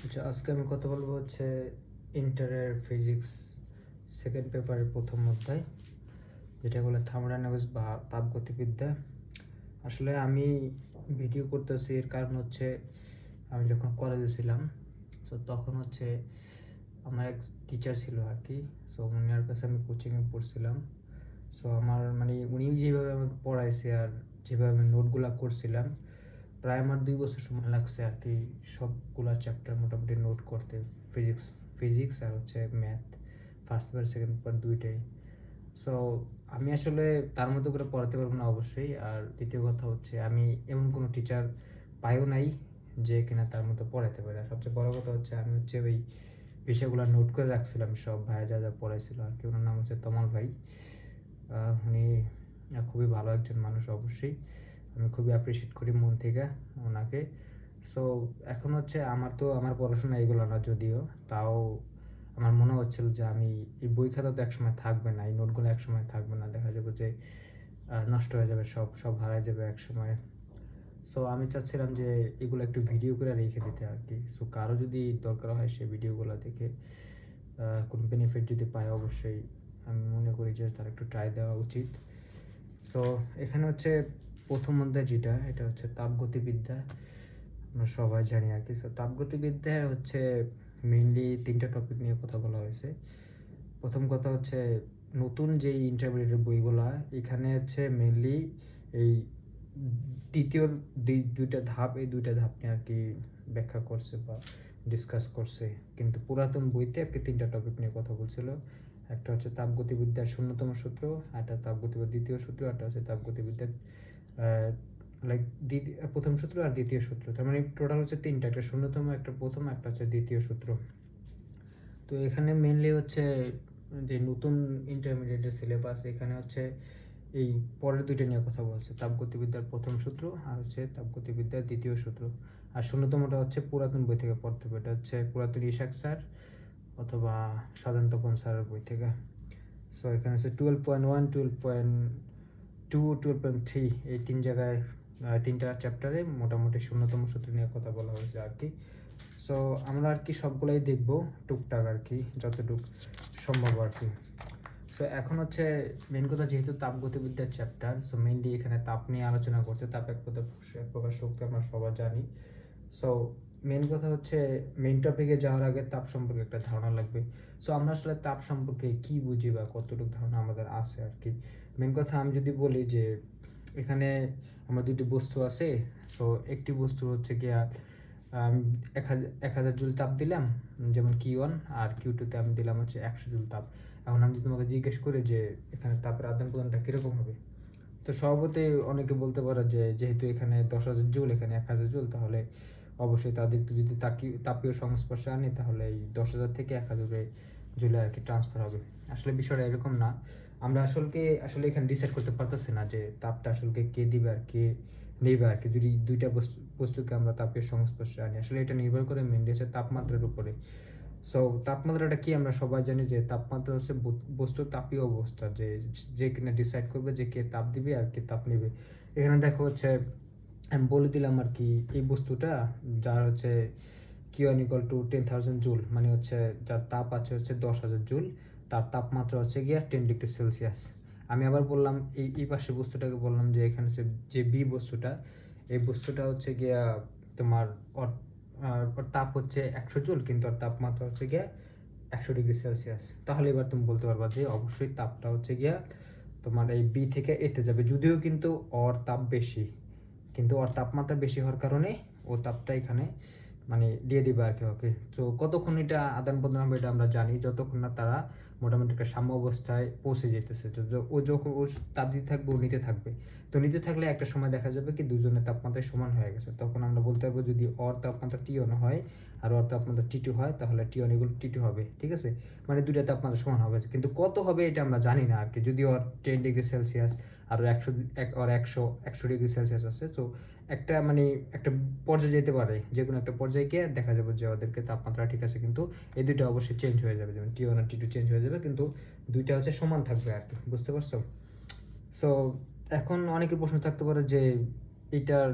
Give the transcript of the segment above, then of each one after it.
আচ্ছা, আজকে আমি কথা বলবো হচ্ছে ইন্টারের ফিজিক্স সেকেন্ড পেপারের প্রথম অধ্যায়, যেটা বলে থার্মোডাইনামিক্স বা তাপগতিবিদ্যা। আসলে আমি ভিডিও করতেছি এর কারণ হচ্ছে আমি যখন কলেজে ছিলাম, সো তখন হচ্ছে আমার এক টিচার ছিল আর কি। সো উনার কাছে আমি কোচিংয়ে পড়ছিলাম। সো আমার মানে উনি যেভাবে আমাকে পড়াইছে আর যেভাবে আমি নোটগুলো করছিলাম, প্রায় আমার 2 বছর সময় লাগছে আর কি সবগুলা চ্যাপ্টার মোটামুটি নোট করতে। ফিজিক্স ফিজিক্স আর হচ্ছে math, first paper second paper দুইটাই। সো আমি আসলে তার মতো করে পড়াতে পারবো না অবশ্যই। আর দ্বিতীয় কথা হচ্ছে আমি এমন কোনো টিচার পাইও নাই যে কিনা তার মতো পড়াতে পারে। আর সবচেয়ে বড় কথা হচ্ছে আমি হচ্ছে ওই বিষয়গুলো নোট করে রাখছিলাম, সব ভাইয়া যা যা পড়াইছিল আর কি। ওনার নাম হচ্ছে তমাল ভাই। উনি খুবই ভালো একজন মানুষ অবশ্যই। আমি খুবই অ্যাপ্রিসিয়েট করি মন থেকে ওনাকে। সো এখন হচ্ছে আমার পড়াশোনা এগুলো না যদিও, তাও আমার মনে হচ্ছিল যে আমি এই বই খাতা তো একসময় থাকবে না, এই নোটগুলো একসময় থাকবে না, দেখা যাবে যে নষ্ট হয়ে যাবে, সব সব হারায় যাবে একসময়। সো আমি চাচ্ছিলাম যে এগুলো একটু ভিডিও করে রেখে দিতে আর কি। সো কারো যদি দরকার হয় সে ভিডিওগুলো দেখে কোনো বেনিফিট যদি পায়, অবশ্যই আমি মনে করি যে তার একটু ট্রাই দেওয়া উচিত। সো এখানে হচ্ছে প্রথম অধ্যায় যেটা, এটা হচ্ছে তাপগতিবিদ্যা। আমরা সবাই জানি আর কি। সো তাপগতিবিদ্যায় হচ্ছে মেইনলি 3টা টপিক নিয়ে কথা বলা হয়েছে। প্রথম কথা হচ্ছে নতুন যেই ইন্টারমিডিয়েটের বইগুলা, এখানে হচ্ছে মেইনলি এই দ্বিতীয় দুইটা ধাপ, এই দুইটা ধাপ নিয়ে আর কি ব্যাখ্যা করছে বা ডিসকাস করছে। কিন্তু পুরাতন বইতে আর কি 3টা টপিক নিয়ে কথা বলছিল। একটা হচ্ছে তাপগতিবিদ্যার 0তম সূত্র, একটা তাপগতিবিদ্যার দ্বিতীয় সূত্র, একটা হচ্ছে তাপগতিবিদ্যার লাইক প্রথম সূত্র আর দ্বিতীয় সূত্র। তার মানে টোটাল হচ্ছে 3টা, একটা 0তম, একটা প্রথম, একটা হচ্ছে দ্বিতীয় সূত্র। তো এখানে মেনলি হচ্ছে যে নতুন ইন্টারমিডিয়েটের সিলেবাস, এখানে হচ্ছে এই পরের দুইটা নিয়ে কথা বলছে, তাপগতিবিদ্যার প্রথম সূত্র আর হচ্ছে তাপগতিবিদ্যার দ্বিতীয় সূত্র। আর 0তমটা হচ্ছে পুরাতন বই থেকে পড়তে হবে, এটা হচ্ছে পুরাতন ইশাক স্যার অথবা সাধারণ তপন স্যারের বই থেকে। সো এখানে হচ্ছে 12.1, 12.2, 12.3, এই 3 জায়গায় 3টা চ্যাপ্টারে মোটামুটি 0তম সূত্র নিয়ে কথা বলা হয়েছে আর কি। সো আমরা আর কি সবগুলাই দেখবো টুকটাক আর কি, যতটুক সম্ভব আর কি। সো এখন হচ্ছে মেন কথা, যেহেতু তাপগতিবিদ্যার চ্যাপ্টার, সো মেইনলি এখানে তাপ নিয়ে আলোচনা করছে। তাপ এক প্রকার শক্তি, আমরা সবাই জানি। সো মেন কথা হচ্ছে মেইন টপিকে যাওয়ার আগে তাপ সম্পর্কে একটা ধারণা লাগবে। সো আমরা আসলে তাপ সম্পর্কে কি বুঝি বা কতটুকু ধারণা আমাদের আছে আর কি। মেন কথা আমি যদি বলি যে এখানে আমার দুটি বস্তু আছে। সো একটি বস্তু হচ্ছে গিয়া 1000 জুল তাপ দিলাম, যেমন Q1, আর Q2 তে আমি দিলাম হচ্ছে 100 জুল তাপ। এখন আমি যদি তোমাকে জিজ্ঞেস করি যে এখানে তাপের আদান প্রদানটা কিরকম হবে, তো স্বভাবতই অনেকে বলতে পারে যে যেহেতু এখানে 10,000 জুল, এখানে 1,000 জুল, তাহলে অবশ্যই তাদের যদি তাপীয় সংস্পর্শে আনি, তাহলে এই 10,000 থেকে 1,000 জুলে আর কি ট্রান্সফার হবে। আসলে বিষয়টা এরকম না। আমরা আসলে এখানে ডিসাইড করতে পারতেছি না যে তাপটা আসলে কে দিবে আর কে নেবে আর কি, যদি দুইটা বস্তুকে আমরা তাপীয় সংস্পর্শে আনি। আসলে এটা নির্ভর করে মেনলি হচ্ছে তাপমাত্রার উপরে। সো তাপমাত্রাটা কি, আমরা সবাই জানি যে তাপমাত্রা হচ্ছে বস্তুর তাপীয় অবস্থা, যে যে কিনা ডিসাইড করবে যে কে তাপ দিবে আর কে তাপ নেবে। এখানে দেখো হচ্ছে আমি বলে দিলাম আর কি, এই বস্তুটা যার হচ্ছে Q1 = 10,000 জুল, মানে হচ্ছে যার তাপ আছে হচ্ছে 10,000 জুল, তার তাপমাত্রা হচ্ছে গিয়া 10 ডিগ্রি সেলসিয়াস। আমি আবার বললাম এই পাশে বস্তুটাকে বললাম যে এখানে হচ্ছে যে বি বস্তুটা, এই বস্তুটা হচ্ছে গিয়া তোমার ওর তাপ হচ্ছে 100 জুল, কিন্তু ওর তাপমাত্রা হচ্ছে গিয়া 100 ডিগ্রি সেলসিয়াস। তাহলে এবার তুমি বলতে পারবা যে অবশ্যই তাপটা হচ্ছে গিয়া তোমার এই বি থেকে এতে যাবে, যদিও কিন্তু ওর তাপ বেশি, কিন্তু ওর তাপমাত্রা বেশি হওয়ার কারণে ও তাপটা এখানে মানে দিয়ে দিবে আর কি ওকে। তো কতক্ষণ এটা আদান প্রদান হবে এটা আমরা জানি, যতক্ষণ না তারা মোটামুটি একটা সাম্য অবস্থায় পৌঁছে যেতেছে। তো ও যখন ও তাপ দিতে থাকবে, ও নিতে থাকবে। তো নিতে থাকলে একটা সময় দেখা যাবে কি দুজনের তাপমাত্রায় সমান হয়ে গেছে। তখন আমরা বলতে পারবো যদি ওর তাপমাত্রা T1 হয় আর ওর তাপমাত্রা T2 হয়, তাহলে T1 = T2 হবে, ঠিক আছে? মানে দুইটা তাপমাত্রা সমান হবে, কিন্তু কত হবে এটা আমরা জানি না আর কি। যদি ওর 10 ডিগ্রি সেলসিয়াস আর 100 ডিগ্রি সেলসিয়াস আছে, তো একটা মানে একটা পর্যায়ে যেতে পারে, যে কোনো একটা পর্যায়ে গিয়ে দেখা যাবে যে ওদেরকে তাপমাত্রা ঠিক আছে, কিন্তু এই দুইটা অবশ্যই চেঞ্জ হয়ে যাবে, যেমন T1 আর T2 চেঞ্জ হয়ে যাবে, কিন্তু দুইটা হচ্ছে সমান থাকবে আর কি। বুঝতে পারছো? সো এখন অনেকের প্রশ্ন থাকতে পারে যে এটার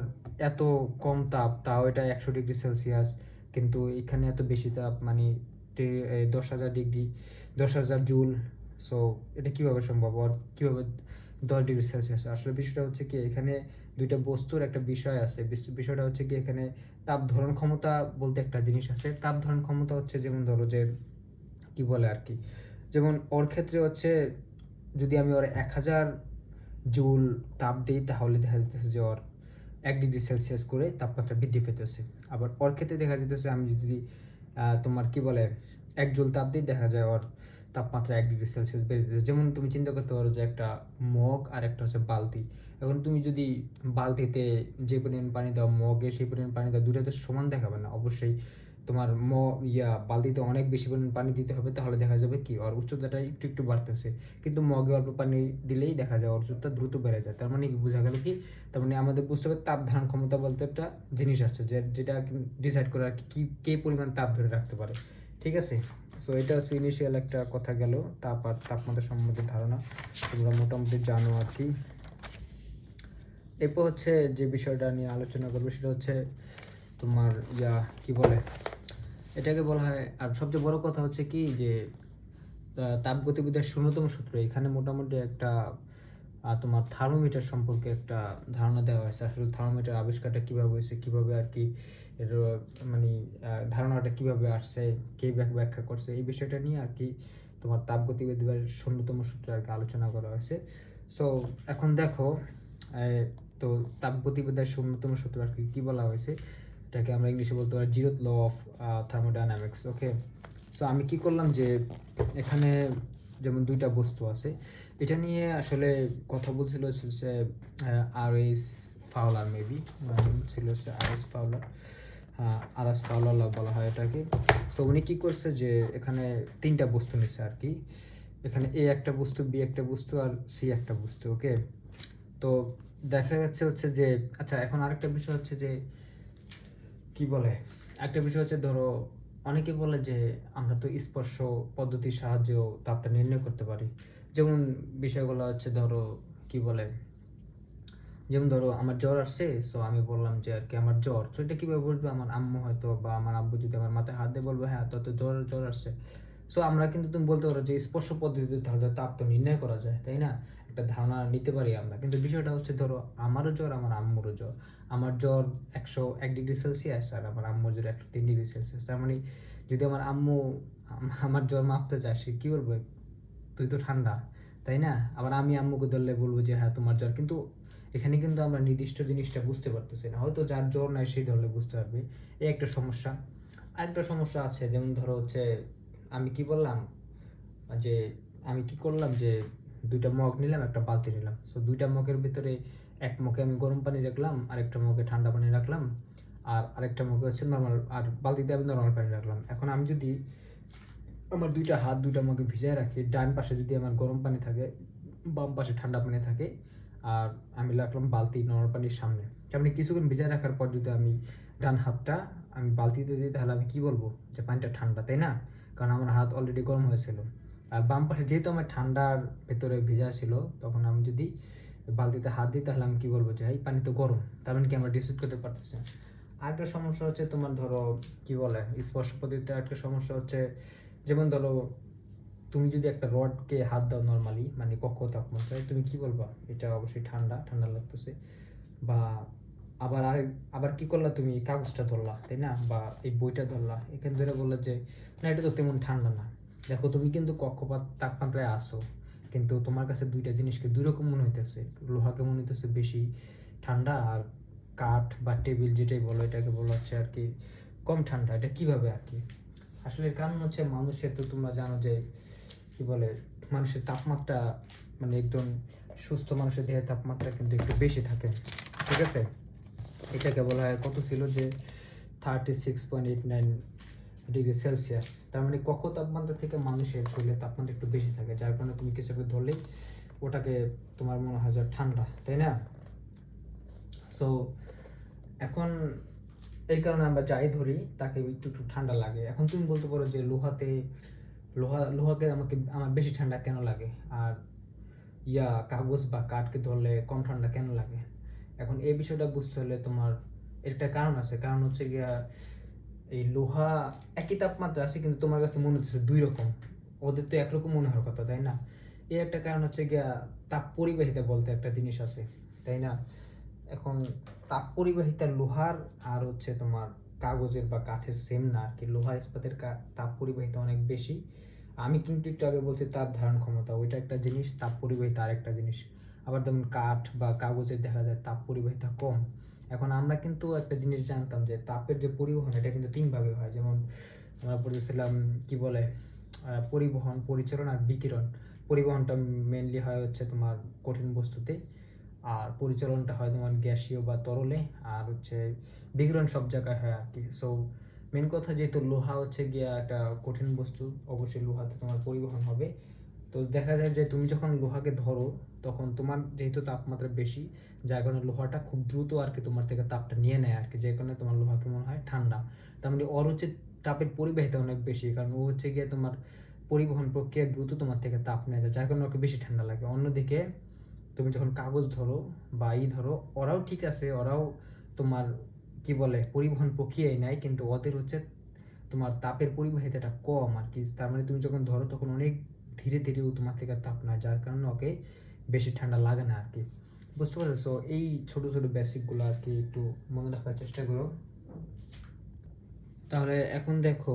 এত কম তাপ, তাও এটা 100 ডিগ্রি সেলসিয়াস, কিন্তু এখানে এত বেশি তাপ, মানে 10,000 ডিগ্রি, 10,000 জুল। সো এটা কীভাবে সম্ভব, আর কীভাবে 10 ডিগ্রি সেলসিয়াস? আসলে বিষয়টা হচ্ছে কি, এখানে দুইটা বস্তুর একটা বিষয় আছে। বিষয়টা হচ্ছে কি, এখানে তাপ ধারণ ক্ষমতা বলতে একটা জিনিস আছে। তাপ ধারণ ক্ষমতা হচ্ছে, যেমন ধরো যে কি বলে আর কি, যেমন ওর ক্ষেত্রে হচ্ছে, যদি আমি ওর 1,000 জুল তাপ দিই, তাহলে দেখা যাচ্ছে যে ওর 1 ডিগ্রি সেলসিয়াস করে তাপমাত্রা বৃদ্ধি পেতেছে। আবার ওর ক্ষেত্রে দেখা যেতেছে, আমি যদি তোমার কি বলে 1 জুল তাপ দিই, দেখা যায় ওর তাপমাত্রা 1 ডিগ্রি সেলসিয়াস বেড়ে যেতেছে। যেমন তুমি চিন্তা করতে পারো যে একটা মগ আর একটা হচ্ছে বালতি। এখন তুমি যদি বালতিতে যে পরিমাণ পানি দাও, মগে সেই পরিমাণ পানি দাও, দুটো তো সমান দেখাবে না। অবশ্যই তোমার বালতিতে অনেক বেশি পরিমাণ পানি দিতে হবে, তাহলে দেখা যাবে কি ওর উচ্চতাটা একটু একটু বাড়তেছে। কিন্তু মগে অল্প পানি দিলেই দেখা যায় ওর উচ্চতা দ্রুত বেড়ে যায়। তার মানে কি বোঝা গেল কি, তার মানে আমাদের বুঝতে হবে তাপ ধারণ ক্ষমতা বলতে একটা জিনিস আছে, যেটা ডিসাইড করে আর কি কে পরিমাণ তাপ ধরে রাখতে পারে। ঠিক আছে, সো এটা হচ্ছে ইনিশিয়াল একটা কথা গেল, তাপ আর তাপমাত্রা সম্বন্ধে ধারণা তোমরা মোটামুটি জানো আর কি। এরপর হচ্ছে যে বিষয়টা নিয়ে আলোচনা করবো, সেটা হচ্ছে তোমার কি বলে, এটাকে বলা হয়, আর সবচেয়ে বড় কথা হচ্ছে কি যে তাপগতিবিদ্যার শূন্যতম সূত্র। এখানে মোটামুটি একটা তোমার থার্মোমিটার সম্পর্কে একটা ধারণা দেওয়া হয়েছে। আসলে থার্মোমিটার আবিষ্কারটা কীভাবে হয়েছে, কীভাবে আর কি এর মানে ধারণাটা কীভাবে আসছে, কে ব্যাখ্যা করছে, এই বিষয়টা নিয়ে আর কি তোমার তাপগতিবিদ্যার শূন্যতম সূত্র আর কি আলোচনা করা হয়েছে। সো এখন দেখো, তো তাপগতিবিদ্যার শূন্যতম সূত্র আর কি কী বলা হয়েছে, এটাকে আমরা ইংলিশে বলতে পারি zeroth law of thermodynamics. Okay, so আমি কি করলাম যে এখানে যেমন দুইটা বস্তু আছে, এটা নিয়ে আসলে কথা বলছিল হচ্ছে আর.এস ফাউলার, মেবি ছিল হচ্ছে আর.এস ফাউলার, আর.এস ফাউলার বলা হয় এটাকে। সো উনি কী করছে যে এখানে তিনটা বস্তু নিচ্ছে আর কি, এখানে এ একটা বস্তু, বি একটা বস্তু, আর সি একটা বস্তু। ওকে, তো দেখা যাচ্ছে হচ্ছে যে, আচ্ছা এখন আরেকটা বিষয় হচ্ছে যে কি বলে, একটা বিষয় হচ্ছে ধরো অনেকে বলে যে আমরা তো স্পর্শ পদ্ধতির সাহায্যেও তাপটা নির্ণয় করতে পারি। যেমন বিষয়গুলো হচ্ছে ধরো কি বলে, যেমন ধরো আমার জ্বর আসছে, সো আমি বললাম যে আর কি আমার জ্বর, তো এটা কীভাবে বলবে, আমার আম্মু হয়তো বা আমার আব্বু যদি আমার মাথায় হাত দিয়ে বলবে হ্যাঁ তোর তো জ্বর জ্বর আসছে। সো আমরা কিন্তু তুমি বলতে পারো যে স্পর্শ পদ্ধতিতে তাহলে তাপ তো নির্ণয় করা যায়, তাই না? একটা ধারণা নিতে পারি আমরা। কিন্তু বিষয়টা হচ্ছে ধরো আমারও জ্বর, আমার আম্মুরও জ্বর। আমার জ্বর 101 ডিগ্রি সেলসিয়াস, আর আমার আম্মুর জ্বর 103 ডিগ্রি সেলসিয়াস। তার মানে যদি আমার আম্মু আমার জ্বর মাপতে চায়, সে কী বলবে, তুই তো ঠান্ডা, তাই না? আবার আমি আম্মুকে ধরলে বলবো যে হ্যাঁ তোমার জ্বর। কিন্তু এখানে কিন্তু আমরা নির্দিষ্ট জিনিসটা বুঝতে পারতেছি না। হয়তো যার জ্বর নাই সেই ধরলে বুঝতে পারবে, এই একটা সমস্যা। আরেকটা সমস্যা আছে, যেমন ধরো হচ্ছে আমি কি বললাম যে আমি কি করলাম যে দুইটা মগ নিলাম, একটা বালতি নিলাম। সো দুইটা মগের ভিতরে এক মগে আমি গরম পানি রাখলাম, আরেকটা মগে ঠান্ডা পানি রাখলাম, আর আরেকটা মগে হচ্ছে নর্মাল, আর বালতিতে আমি নর্মাল পানি রাখলাম। এখন আমি যদি আমার দুইটা হাত দুইটা মগে ভিজায় রাখি, ডান পাশে যদি আমার গরম পানি থাকে, বাম পাশে ঠান্ডা পানি থাকে, আর আমি রাখলাম বালতি নর্মাল পানির সামনে, তেমনি কিছুক্ষণ ভিজায় রাখার পর যদি আমি ডান হাতটা আমি বালতিতে দিই, তাহলে আমি কি বলবো যে পানিটা ঠান্ডা, তাই না? কারণ আমার হাত অলরেডি গরম হয়েছিল। আর বাম পাশে যেহেতু আমার ঠান্ডার ভেতরে ভিজা ছিল, তখন আমি যদি বালতিতে হাত দিই, তাহলে আমি কি বলবো যে এই পানি তো গরম। তার মানে কি আমরা ডিসাইড করতে পারতেছি না। আরেকটা সমস্যা হচ্ছে তোমার ধরো কি বলে স্পর্শ পদ্ধতিতে আরেকটা সমস্যা হচ্ছে, যেমন ধরো তুমি যদি একটা রডকে হাত দাও নর্মালি, মানে কক্ষ তাপমাত্রায়, তুমি কি বলবা এটা অবশ্যই ঠান্ডা ঠান্ডা লাগতেছে। বা আবার কি করলা, তুমি কাগজটা ধরলা, তাই না? বা এই বইটা ধরলা, এখান ধরে বললা যে না এটা তো তেমন ঠান্ডা না। দেখো তুমি কিন্তু কক্ষপাত তাপমাত্রায় আসো, কিন্তু তোমার কাছে দুইটা জিনিসকে দুই রকম মনে হইতেছে। লোহাকে মনে হইতেছে বেশি ঠান্ডা, আর কাঠ বা টেবিল যেটাই বলো এটাকে বলা হচ্ছে আর কি কম ঠান্ডা। এটা কিভাবে আর কি? আসলে এর কারণ হচ্ছে মানুষের, তো তোমরা জানো যে কি বলে মানুষের তাপমাত্রা, মানে একদম সুস্থ মানুষের দেহের তাপমাত্রা কিন্তু একটু বেশি থাকে। ঠিক আছে, এটাকে বলা হয় কত ছিল যে 36.89 ডিগ্রি সেলসিয়াস। তার মানে কক্ষ তাপমাত্রা থেকে মানুষের শরীরের তাপমাত্রা একটু বেশি থাকে, যার কারণে তুমি কিছু একটা ধরলেই ওটাকে তোমার মনে হয় যে ঠান্ডা, তাই না? সো এখন এই কারণে আমরা যাই ধরি তাকে একটু একটু ঠান্ডা লাগে। এখন তুমি বলতে পারো যে লোহাকে আমার বেশি ঠান্ডা কেন লাগে, আর কাগজ বা কাঠকে ধরলে কম ঠান্ডা কেন লাগে? এখন এই বিষয়টা বুঝতে হলে তোমার একটা কারণ আছে। কারণ হচ্ছে গিয়া এই লোহা একই তাপমাত্রা আছে, কিন্তু তোমার কাছে মনে হচ্ছে দুই রকম, ওদের তো একরকম মনে হওয়ার কথা, তাই না? এর একটা কারণ হচ্ছে গিয়া তাপ পরিবাহিতা বলতে একটা জিনিস আছে, তাই না? এখন তাপ পরিবাহিতা লোহার আর হচ্ছে তোমার কাগজের বা কাঠের সেম না আর কি। লোহা ইস্পাতের তাপ পরিবাহিতা অনেক বেশি। আমি কিন্তু একটু আগে বলছি তাপ ধারণ ক্ষমতা, ওইটা একটা জিনিস, তাপ পরিবাহিতা আর একটা জিনিস। আবার যেমন কাঠ বা কাগজের দেখা যায় তাপ পরিবাহিতা কম। এখন আমরা কিন্তু একটা জিনিস জানতাম যে তাপের যে পরিবহন এটা কিন্তু তিনভাবে হয়। যেমন আমরা পড়েছিলাম কি বলে, পরিবহন, পরিচালন আর বিকিরণ। পরিবহনটা মেনলি হয় হচ্ছে তোমার কঠিন বস্তুতে, আর পরিচালনটা হয় তোমার গ্যাসীয় বা তরলে, আর হচ্ছে বিকিরণ সব জায়গায় হয় আর কি। সো মেন কথা, যেহেতু লোহা হচ্ছে গিয়া একটা কঠিন বস্তু, অবশ্যই লোহাতে তোমার পরিবহন হবে। তো দেখা যায় যে তুমি যখন লোহাকে ধরো তখন তোমার যেহেতু তাপমাত্রা বেশি, যার কারণে লোহাটা খুব দ্রুত আর কি তোমার থেকে তাপটা নিয়ে নেয় আর কি, যে কারণে তোমার লোহাকে মনে হয় ঠান্ডা। তার মানে ওর হচ্ছে তাপের পরিবাহিতা অনেক বেশি, কারণ ও হচ্ছে গিয়ে তোমার পরিবহন প্রক্রিয়া দ্রুত তোমার থেকে তাপ নেয় যায়, যার কারণে ওকে বেশি ঠান্ডা লাগে। অন্যদিকে তুমি যখন কাগজ ধরো বা ধরো, ওরাও ঠিক আছে, ওরাও তোমার কি বলে পরিবহন প্রক্রিয়ায় নেয়, কিন্তু ওদের হচ্ছে তোমার তাপের পরিবাহিতাটা কম আর কি। তার মানে তুমি যখন ধরো তখন অনেক ধীরে ধীরে ও তোমার থেকে তাপ নেয়, যার কারণে ওকে বেশি ঠান্ডা লাগে না আর কি। বুঝতে পারছো? সো এই ছোট ছোট বেসিকগুলো আর কি একটু মনে রাখার চেষ্টা করো। তাহলে এখন দেখো,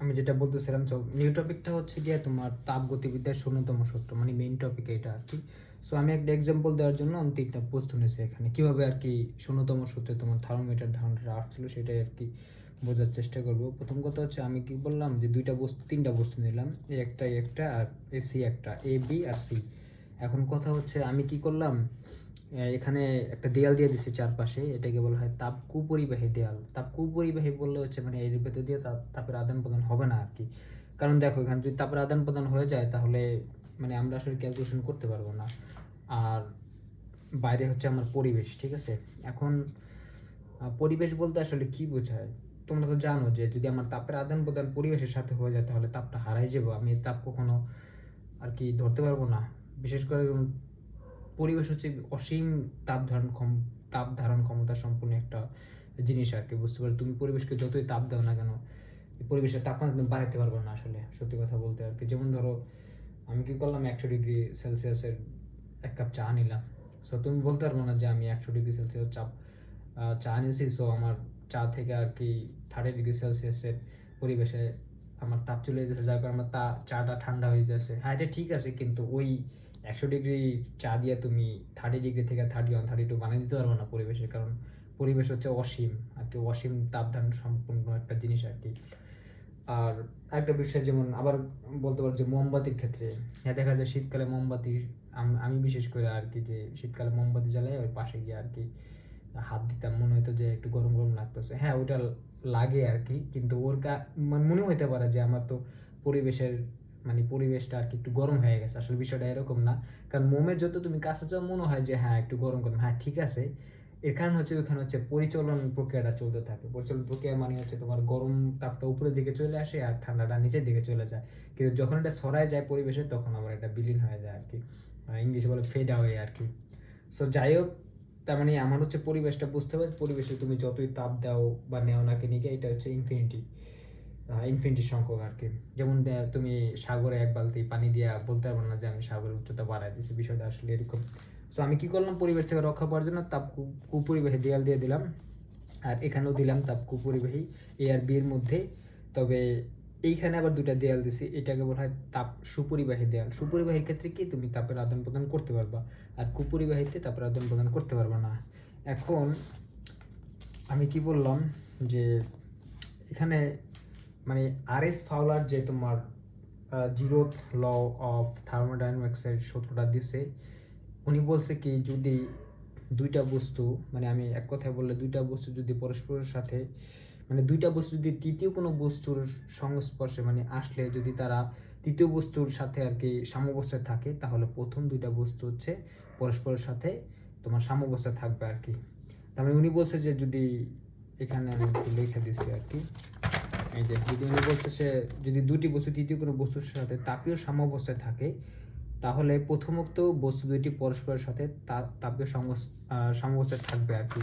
আমি যেটা বলতেছিলাম, তো নিউ টপিকটা হচ্ছে গিয়ে তোমার তাপ গতিবিদ্যার শূন্যতম সূত্র, মানে মেইন টপিক এটা আর কি। সো আমি একটা এক্সাম্পল দেওয়ার জন্য আমি তিনটা প্রশ্ন নিয়েছি এখানে, কিভাবে আর কি শূন্যতম সূত্রে তোমার থার্মোমিটার ধারণাটা আসছিল সেটাই আর কি বোঝার চেষ্টা করবো। প্রথম কথা হচ্ছে আমি কি বললাম যে তিনটা বস্তু নিলাম, একটা আর সি একটা, এ বি আর সি। এখন কথা হচ্ছে আমি কি করলাম, এখানে একটা দেয়াল দিয়ে দিচ্ছি চারপাশে, এটাকে বলা হয় তাপ কুপরিবাহী দেয়াল। তাপ কুপরিবাহী বললে হচ্ছে মানে এর ভেতর দিয়ে তাপের আদান প্রদান হবে না আর কি। কারণ দেখো, এখানে যদি তাপের আদান প্রদান হয়ে যায় তাহলে মানে আমরা আসলে ক্যালকুলেশন করতে পারবো না। আর বাইরে হচ্ছে আমার পরিবেশ, ঠিক আছে? এখন পরিবেশ বলতে আসলে কি বোঝায়? তোমরা তো জানো যে যদি আমার তাপের আদান প্রদান পরিবেশের সাথে হয়ে যায় তাহলে তাপটা হারাই যাবো, আমি তাপ কখনো আর কি ধরতে পারবো না। বিশেষ করে পরিবেশ হচ্ছে অসীম তাপ ধারণ ক্ষমতা সম্পন্ন একটা জিনিস আর কি। বুঝতে পারো, তুমি পরিবেশকে যতই তাপ দাও না কেন, পরিবেশের তাপমাত্রা তুমি বাড়াতে পারবে না আসলে, সত্যি কথা বলতে আর কি। যেমন ধরো আমি কি করলাম, 100 ডিগ্রি সেলসিয়াসের এক কাপ চা নিলাম। সো তুমি বলতে পারবো না যে আমি 100 ডিগ্রি সেলসিয়াস চা নিয়েছি, সো আমার চা থেকে আর কি 30 ডিগ্রি সেলসিয়াসের পরিবেশে আমার তাপ চলে যেতেছে, যার কারণে আমার চাটা ঠান্ডা হয়ে যেতেছে। হ্যাঁ, এটা ঠিক আছে, কিন্তু ওই 100 ডিগ্রি চা দিয়ে তুমি 30 ডিগ্রি থেকে 31 32 বানিয়ে দিতে পারবো না পরিবেশের, কারণ পরিবেশ হচ্ছে অসীম আর কি, অসীম তাপ ধারণ সম্পূর্ণ একটা জিনিস আর কি। আর আরেকটা বিষয়, যেমন আবার বলতে পারো যে মোমবাতির ক্ষেত্রে, হ্যাঁ দেখা যায় শীতকালে মোমবাতি, আমি বিশেষ করে আর কি যে শীতকালে মোমবাতি জ্বালাই ওই পাশে গিয়ে আর কি হাত দিতাম, মনে হতো যে একটু গরম গরম লাগতেছে। হ্যাঁ ওটা লাগে আর কি, কিন্তু মানে মনে হইতে পারে যে আমার তো পরিবেশের মানে পরিবেশটা আর কি একটু গরম হয়ে গেছে, আসলে বিষয়টা এরকম না। কারণ মোমের যত তুমি কাছে যাও মনে হয় যে হ্যাঁ একটু গরম গরম, হ্যাঁ ঠিক আছে। এর কারণ হচ্ছে ওখানে হচ্ছে পরিচলন প্রক্রিয়াটা চলতে থাকে। পরিচলন প্রক্রিয়া মানে হচ্ছে তোমার গরম তাপটা উপরের দিকে চলে আসে আর ঠান্ডাটা নিচের দিকে চলে যায়, কিন্তু যখন এটা সরায় যায় পরিবেশে তখন আবার এটা বিলীন হয়ে যায় আর কি, ইংলিশে বলে ফেড আওয়ে আর কি। সো যাই হোক, তার মানে আমার হচ্ছে পরিবেশটা বুঝতে হবে, পরিবেশে তুমি যতই তাপ দাও বা নেও না কেন, এটা হচ্ছে ইনফিনিটি সংখ্যক আর কি। যেমন তুমি সাগরে এক বালতি পানি দিয়া বলতে পারবো না যে আমি সাগরের উচ্চতা বাড়াই দিচ্ছি, বিষয়টা আসলে এরকম। সো আমি কি করলাম, পরিবেশ থেকে রক্ষা পাওয়ার জন্য তাপ কুপরিবাহী দেয়াল দিয়ে দিলাম, আর এখানেও দিলাম তাপ কুপরিবাহী, এ আর বি এর মধ্যে। তবে এইখানে আবার দুটা দেয়াল দিছি, এটাকে বলা হয় তাপ সুপরিবাহী দেয়াল। সুপরিবাহীর ক্ষেত্রে কি তুমি তাপের আদান প্রদান করতে পারবা, আর কুপরিবাহীতে তাপের আদান প্রদান করতে পারবা না। এখন আমি কি বললাম যে এখানে মানে ফাউলার যে তোমার জিরোথ ল অফ থার্মোডাইনামিক্সের সূত্রটা দিছে, উনি বলছে কি যদি দুইটা বস্তু, মানে আমি এক কথায় বললে দুইটা বস্তু যদি পরস্পরের সাথে মানে দুইটা বস্তু যদি তৃতীয় কোনো বস্তুর সংস্পর্শে মানে আসলে যদি তারা তৃতীয় বস্তুর সাথে আর কি সাম্যাবস্থায় থাকে, তাহলে প্রথম দুইটা বস্তু হচ্ছে পরস্পরের সাথে তোমার সাম্যাবস্থায় থাকবে আর কি। তার মানে উনি বলছে যে যদি, এখানে আমি একটু লিখে দিচ্ছি আর কি, এই যে যদি উনি বলছে যে যদি দুটি বস্তু তৃতীয় কোনো বস্তুর সাথে তাপীয় সাম্যাবস্থায় থাকে, তাহলে প্রথমত বস্তু দুইটি পরস্পরের সাথে তাপীয় সাম্যাবস্থায় থাকবে আর কি।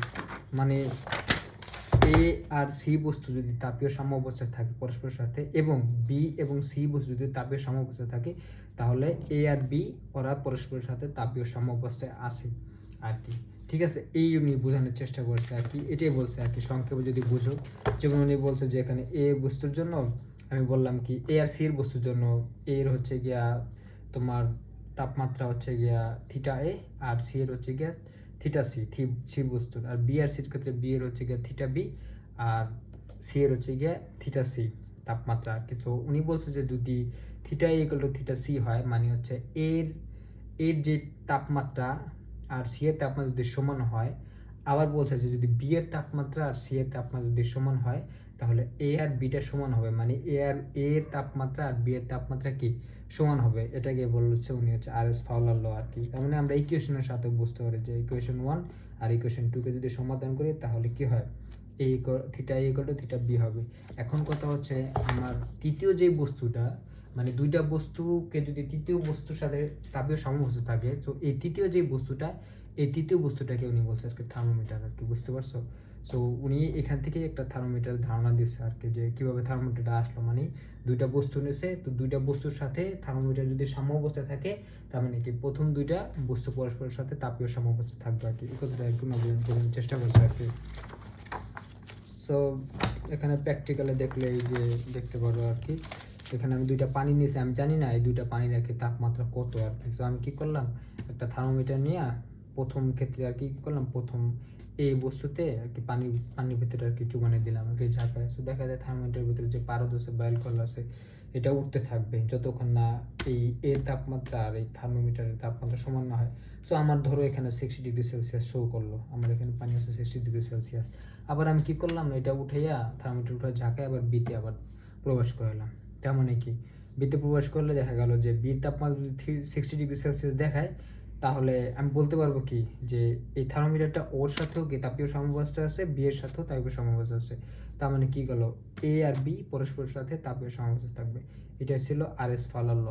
মানে এ আর সি বস্তু যদি তাপীয় সাম্য অবস্থায় থাকে পরস্পরের সাথে, এবং বি এবং সি বস্তু যদি তাপীয় সাম্য অবস্থায় থাকে, তাহলে এ আর বি ওরা পরস্পরের সাথে তাপীয় সাম্য অবস্থায় আছে আর কি। ঠিক আছে, এই উনি বোঝানোর চেষ্টা করছে আর কি, এটাই বলছে আর কি সংক্ষেপে যদি বুঝো। যেমন উনি বলছে যে এখানে এ বস্তুর জন্য আমি বললাম কি এ আর সি এর বস্তুর জন্য এর হচ্ছে গিয়া তোমার তাপমাত্রা হচ্ছে গিয়া থিটা এ, আর সি এর হচ্ছে গিয়া থিটা সি, সি বস্তুর, আর বি আর সির ক্ষেত্রে বি এর হচ্ছে গিয়া থিটা বি, আর সি এর হচ্ছে গিয়া থিটা সি তাপমাত্রা। কিন্তু উনি বলছে যে যদি theta A equal to theta C হয়, মানে হচ্ছে এর এর যে তাপমাত্রা আর সি এর তাপমাত্রা যদি সমান হয়, আবার বলছে যে যদি বি এর তাপমাত্রা আর সি এর তাপমাত্রা যদি সমান হয়, তাহলে এ আর বিটা সমান হবে, মানে এ আর এ এর তাপমাত্রা আর বি এর তাপমাত্রা কি সমান হবে। এটাকে বলছে উনি হচ্ছে আর এস ফাউলার ল আর কি। তার মানে আমরা ইকুয়েশনের সাথে বুঝতে পারি যে ইকুয়েশন 1 আর ইকুয়েশন 2 কে যদি সমাধান করি তাহলে কি হয়, A theta A equal to theta B হবে। এখন কথা হচ্ছে আমার তৃতীয় যে বস্তুটা, মানে দুইটা বস্তুকে যদি তৃতীয় বস্তুর সাথে তাপীয় সমবস্তু থাকে, তো এই তৃতীয় যে বস্তুটা, এই তৃতীয় বস্তুটাকে উনি বলছে আর কি থার্মোমিটার আর কি, বুঝতে পারছো? সো উনি এখান থেকে একটা থার্মোমিটার ধারণা দিচ্ছে আর কি, যে কিভাবে থার্মোমিটারটা আসলো, মানে দুইটা বস্তু নিয়েছে, তো দুইটা বস্তুর সাথে থার্মোমিটার যদি সাম্য অবস্থায় থাকে, তার মানে কি প্রথম দুইটা বস্তু পরস্পরের সাথে তাপীয় সাম্য অবস্থায় থাকবে আর কি। এই কথাটা একটু না বোঝানোর চেষ্টা করছে আর কি। সো এখানে প্র্যাকটিক্যালে দেখলে এই যে দেখতে পারো আর কি, এখানে আমি দুইটা পানি নিয়েছি, আমি জানি না এই দুইটা পানির আর কি তাপমাত্রা কত আর কি। সো আমি কি করলাম, একটা থার্মোমিটার নিয়ে প্রথম ক্ষেত্রে আর কি করলাম, প্রথম এই বস্তুতে আর কি পানির ভিতরে আর কি চুবানি দিলাম আর কি ঝাঁকায়। সো দেখা যায় থার্মোমিটারের ভিতরে যে পারদ আছে বা অ্যালকোহল আছে, এটা উঠতে থাকবে যতক্ষণ না এই এর তাপমাত্রা আর এই থার্মোমিটারের তাপমাত্রা সমান না হয়। সো আমার ধরো এখানে 60°C শো করলো, আমার এখানে পানি আছে 60°C। আবার আমি কি করলাম, এটা উঠাইয়া থার্মোমিটার উঠে ঝাঁকায় আবার বিতে আবার প্রবেশ করলাম। তার মানে কি, বিতে প্রবেশ করলে দেখা গেল যে বির তাপমাত্রা যদি 60°C দেখায়, তাহলে আমি বলতে পারবো কি যে এই থার্মোমিটারটা ওর সাথেও কি তাপীয় সাম্যাবস্থা আছে, বি এর সাথেও তাপীয় সাম্যাবস্থা আছে। তার মানে কি গেল, এ আর বি পরস্পরের সাথে তাপীয় সাম্যাবস্থা থাকবে। এটা ছিল আর এস ফাউলার ল।